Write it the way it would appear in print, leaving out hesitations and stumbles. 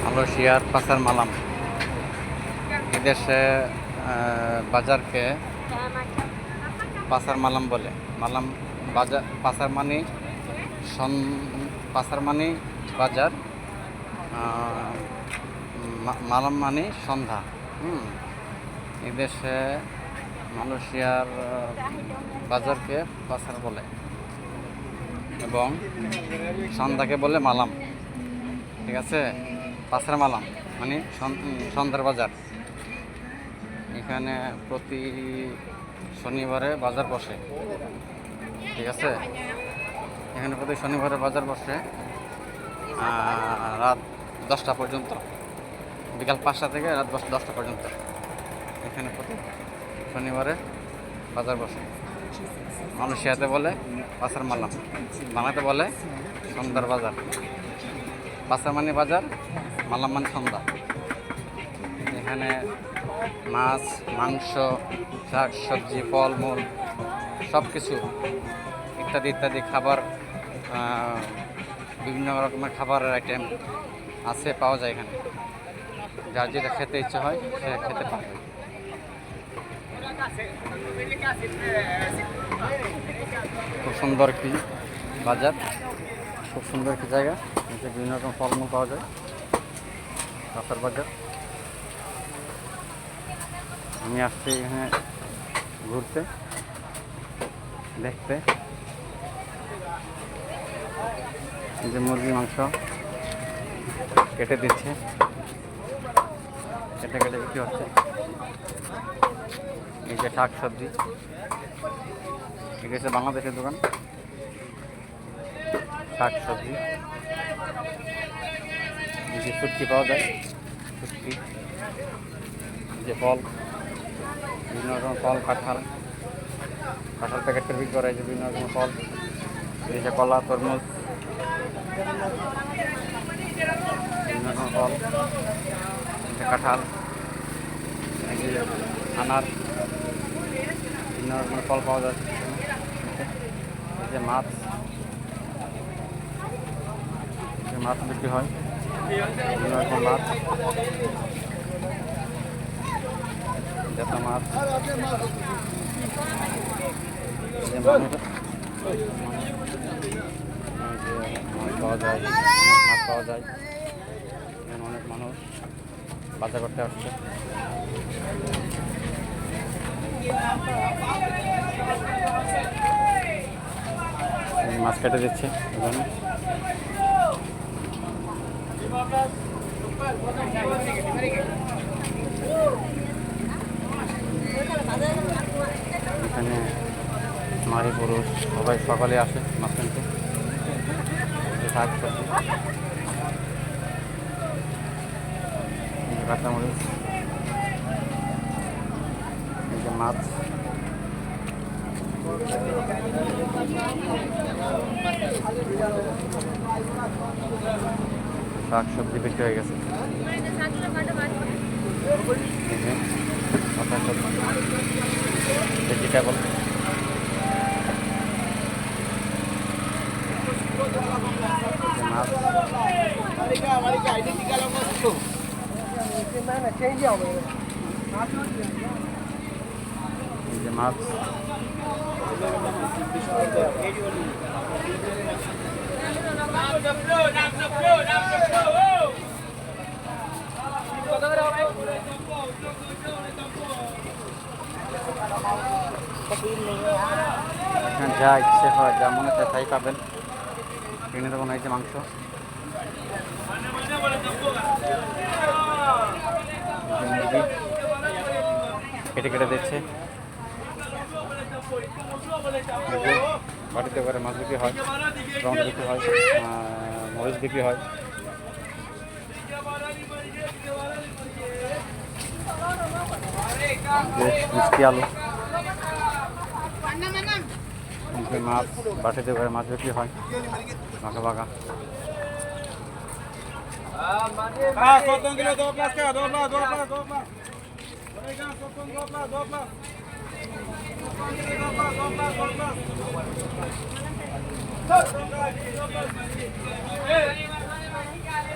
মালয়েশিয়ার পাসার মালাম এদেশে বাজারকে পাসার মালাম বলে। মালাম বাজার, পাসার মানে পাসার মানে বাজার, মালাম মানে সন্ধ্যা। এদেশে মালয়েশিয়ার বাজারকে পাসার বলে এবং সন্ধ্যাকে বলে মালাম। ঠিক আছে, পাসার মালাম মানে সন্ধ্যার বাজার। এখানে প্রতি শনিবারে বাজার বসে। ঠিক আছে, এখানে প্রতি শনিবারে বাজার বসে রাত 10টা পর্যন্ত, বিকাল 5টা থেকে রাত 10টা পর্যন্ত। এখানে প্রতি শনিবারে বাজার বসে। মালয়েশিয়াতে বলে পাসার মালাম, বাংলাতে বলে সন্ধ্যার বাজার। পাসার মানে বাজার, মালাম মানে সন্ধ্যা। এখানে মাছ, মাংস, শাক সবজি, ফলমূল সব কিছু ইত্যাদি ইত্যাদি খাবার, বিভিন্ন রকমের খাবারের আইটেম আছে, পাওয়া যায় এখানে। যার যেটা খেতে ইচ্ছে হয় সে খেতে পারে। খুব সুন্দর কি বাজার, খুব সুন্দর একটি জায়গা। বিভিন্ন রকম ফলমূল পাওয়া যায়, রাস্তার বাজার। আমি আসছি এখানে ঘুরতে, দেখতে। যে মুরগি মাংস কেটে দিচ্ছে, কেটে কেটে বিক্রি হচ্ছে। এই যে শাক সবজি, ঠিক আছে, বাংলাদেশের দোকান। শাক সবজি, যে শুটকি পাওয়া যায়, শুটকি, যে ফল, বিভিন্ন রকম ফল, কাঁঠাল প্যাকেট করে বিক্রি করা হয়েছে। বিভিন্ন রকম ফল, এই যে কলা, তরমুজ, বিভিন্ন রকম ফল, কাঁঠাল, আনার, বিভিন্ন রকমের ফল পাওয়া যায়। এই যে মাছ, মাছ বিক্রি হয়, বিভিন্ন রকম মাছ, জাতা মাছ, পাওয়া যায়, মাছ পাওয়া যায়। এখানে অনেক মানুষ বাজার করতে আসছে। মাছ কেটে দিচ্ছে এখানে। এখানে নারী পুরুষ সবাই সকালে আসে মাছ কিনতে। শাক সবজি, কাঁচামরিচ, এই যে মাছ, শাক সবজি বিক্রি হয়ে গেছে। ভেজিটেবল, মাছ, এই যে মাছ, যা ইচ্ছে হয়, যা মনে চায় তাই পাবেন। এখানে তো মনে হয়েছে মাংস, কেটে কেটে দিচ্ছে। বাড়িতে করে মাছ বিক্রি হয়, রং বিক্রি হয়, মরিচ বিক্রি হয়। মিষ্টি আলু, মাছ, বাটিতে করে মাছ বিক্রি হয়, বাঁকা বাঁকা। Sir!